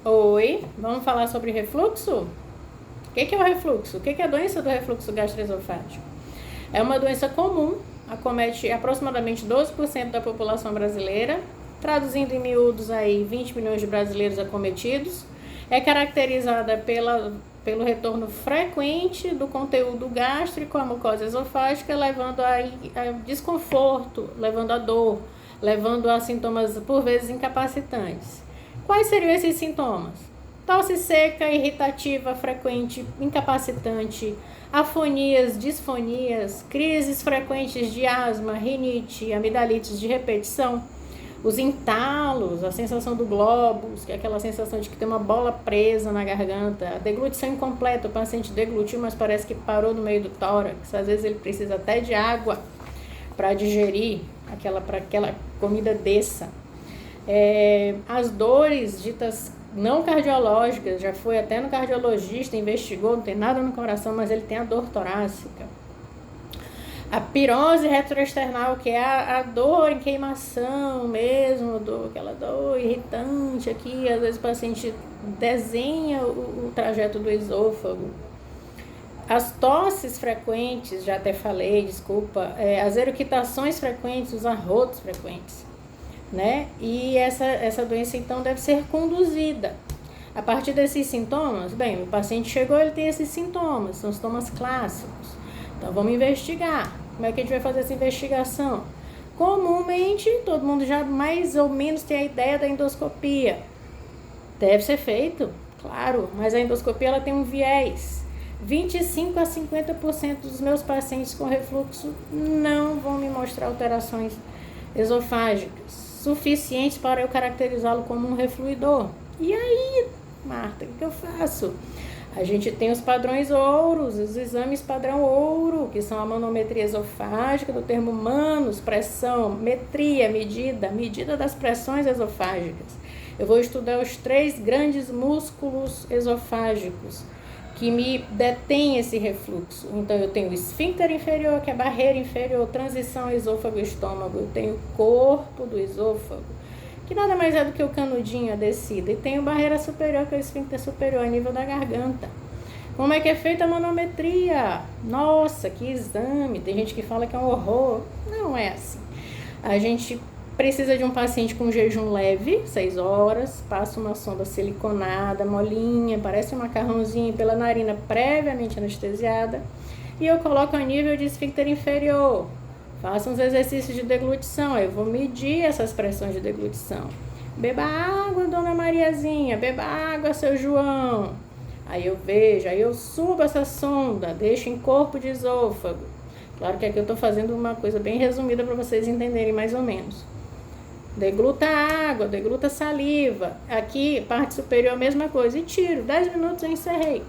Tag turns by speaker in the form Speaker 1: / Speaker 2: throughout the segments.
Speaker 1: Oi, vamos falar sobre refluxo? O que é o refluxo? O que é a doença do refluxo gastroesofágico? É uma doença comum, acomete aproximadamente 12% da população brasileira, traduzindo em miúdos aí 20 milhões de brasileiros acometidos. É caracterizada pelo retorno frequente do conteúdo gástrico à mucosa esofágica, levando a desconforto, levando a dor, levando a sintomas por vezes incapacitantes. Quais seriam esses sintomas? Tosse seca, irritativa, frequente, incapacitante, afonias, disfonias, crises frequentes de asma, rinite, amidalites de repetição, os entalos, a sensação do globus, que é aquela sensação de que tem uma bola presa na garganta, a deglutição incompleta, o paciente deglutiu, mas parece que parou no meio do tórax, às vezes ele precisa até de água para digerir, para aquela comida desça. As dores ditas não cardiológicas, já foi até no cardiologista, investigou, não tem nada no coração, mas ele tem a dor torácica. A pirose retroesternal, que é a dor em queimação mesmo, aquela dor irritante aqui, às vezes o paciente desenha o trajeto do esôfago. As tosses frequentes, já até falei, desculpa, as eructações frequentes, os arrotos frequentes, né? E essa doença então deve ser conduzida. A partir desses sintomas, bem, o paciente chegou, ele tem esses sintomas, são sintomas clássicos. Então vamos investigar. Como é que a gente vai fazer essa investigação? Comumente, todo mundo já mais ou menos tem a ideia da endoscopia. Deve ser feito, claro, mas a endoscopia ela tem um viés. 25 a 50% dos meus pacientes com refluxo não vão me mostrar alterações esofágicas suficientes para eu caracterizá-lo como um refluidor. E aí, Marta, o que eu faço? A gente tem os padrões ouros, os exames padrão ouro, que são a manometria esofágica, do termo manos, pressão, metria, medida das pressões esofágicas. Eu vou estudar os 3 grandes músculos esofágicos que me detém esse refluxo. Então eu tenho o esfíncter inferior, que é a barreira inferior, transição esôfago-estômago. Eu tenho o corpo do esôfago, que nada mais é do que o canudinho, a descida. E tenho barreira superior, que é o esfíncter superior, a nível da garganta. Como é que é feita a manometria? Nossa, que exame! Tem gente que fala que é um horror. Não é assim. A gente precisa de um paciente com jejum leve, 6 horas, passa uma sonda siliconada, molinha, parece um macarrãozinho pela narina previamente anestesiada, e eu coloco a nível de esfíncter inferior. Faço uns exercícios de deglutição, aí eu vou medir essas pressões de deglutição. Beba água, dona Mariazinha, beba água, seu João. Aí eu vejo, aí eu subo essa sonda, deixo em corpo de esôfago. Claro que aqui eu estou fazendo uma coisa bem resumida para vocês entenderem mais ou menos. Degluta água, degluta saliva. Aqui, parte superior, a mesma coisa. E tiro. 10 minutos eu encerrei.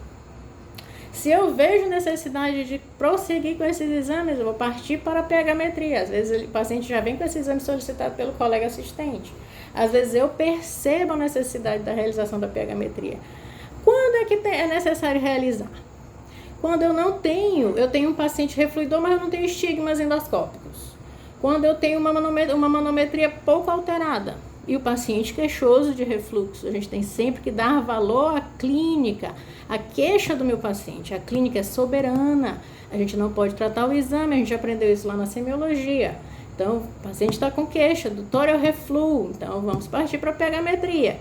Speaker 1: Se eu vejo necessidade de prosseguir com esses exames, eu vou partir para a pH-metria. Às vezes o paciente já vem com esse exame solicitado pelo colega assistente. Às vezes eu percebo a necessidade da realização da pH-metria. Quando é que é necessário realizar? Quando eu tenho um paciente refluidor, mas eu não tenho estigmas endoscópicos. Quando eu tenho uma manometria pouco alterada e o paciente queixoso de refluxo, a gente tem sempre que dar valor à clínica, à queixa do meu paciente. A clínica é soberana, a gente não pode tratar o exame, a gente aprendeu isso lá na semiologia. Então, o paciente está com queixa, doutor, é o refluxo, então vamos partir para a pH-metria.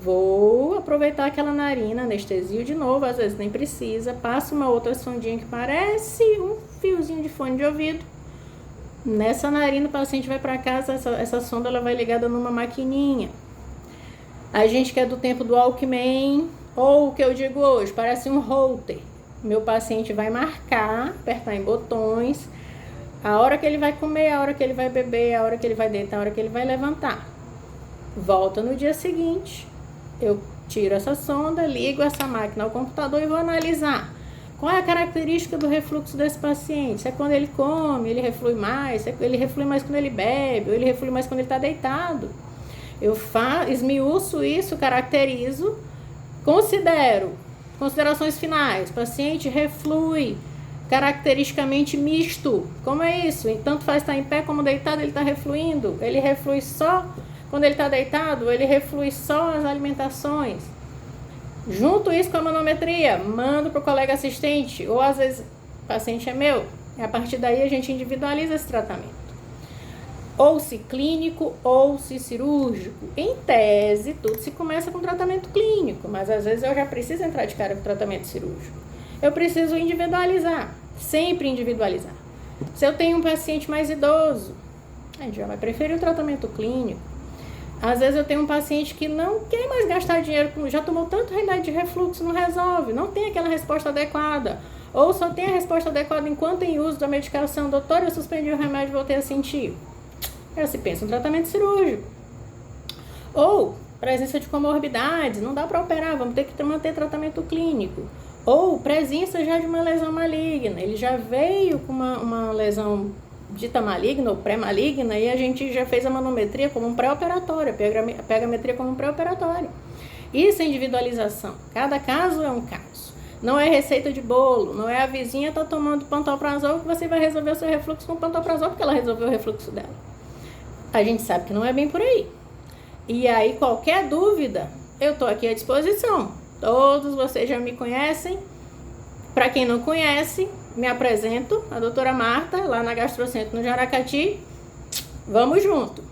Speaker 1: Vou aproveitar aquela narina, anestesio de novo, às vezes nem precisa, passo uma outra sondinha que parece um fiozinho de fone de ouvido. Nessa narina o paciente vai para casa, essa sonda ela vai ligada numa maquininha. A gente que é do tempo do Walkman, ou o que eu digo hoje, parece um holter. Meu paciente vai marcar, apertar em botões, a hora que ele vai comer, a hora que ele vai beber, a hora que ele vai deitar, a hora que ele vai levantar. Volta no dia seguinte, eu tiro essa sonda, ligo essa máquina ao computador e vou analisar. Qual é a característica do refluxo desse paciente? Se é quando ele come, ele reflui mais, se ele reflui mais quando ele bebe, ou ele reflui mais quando ele está deitado. Eu esmiuço isso, caracterizo, considerações finais. Paciente reflui caracteristicamente misto. Como é isso? Tanto faz estar em pé como deitado, ele está refluindo. Ele reflui só Quando ele está deitado, ele reflui só as alimentações. Junto isso com a manometria, mando para o colega assistente, ou às vezes o paciente é meu, e a partir daí a gente individualiza esse tratamento. Ou se clínico, ou se cirúrgico. Em tese, tudo se começa com tratamento clínico, mas às vezes eu já preciso entrar de cara com tratamento cirúrgico. Eu preciso individualizar, sempre individualizar. Se eu tenho um paciente mais idoso, a gente já vai preferir o tratamento clínico. Às vezes eu tenho um paciente que não quer mais gastar dinheiro, já tomou tanto remédio de refluxo, não resolve, não tem aquela resposta adequada. Ou só tem a resposta adequada enquanto em uso da medicação. Doutor, eu suspendi o remédio e voltei a sentir. Aí se pensa em tratamento cirúrgico. Ou presença de comorbidades, não dá para operar, vamos ter que manter tratamento clínico. Ou presença já de uma lesão maligna, ele já veio com uma lesão dita maligna ou pré-maligna e a gente já fez a manometria como um pré-operatório, a pegametria como um pré-operatório. Isso é individualização, cada caso é um caso. Não é receita de bolo, não é a vizinha tá tomando pantoprazol que você vai resolver o seu refluxo com pantoprazol porque ela resolveu o refluxo dela. A gente sabe que não é bem por aí. E aí, qualquer dúvida, eu tô aqui à disposição. Todos vocês já me conhecem. Para quem não conhece, me apresento, a doutora Marta, lá na Gastrocentro no Jaracati. Vamos junto.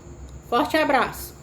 Speaker 1: Forte abraço.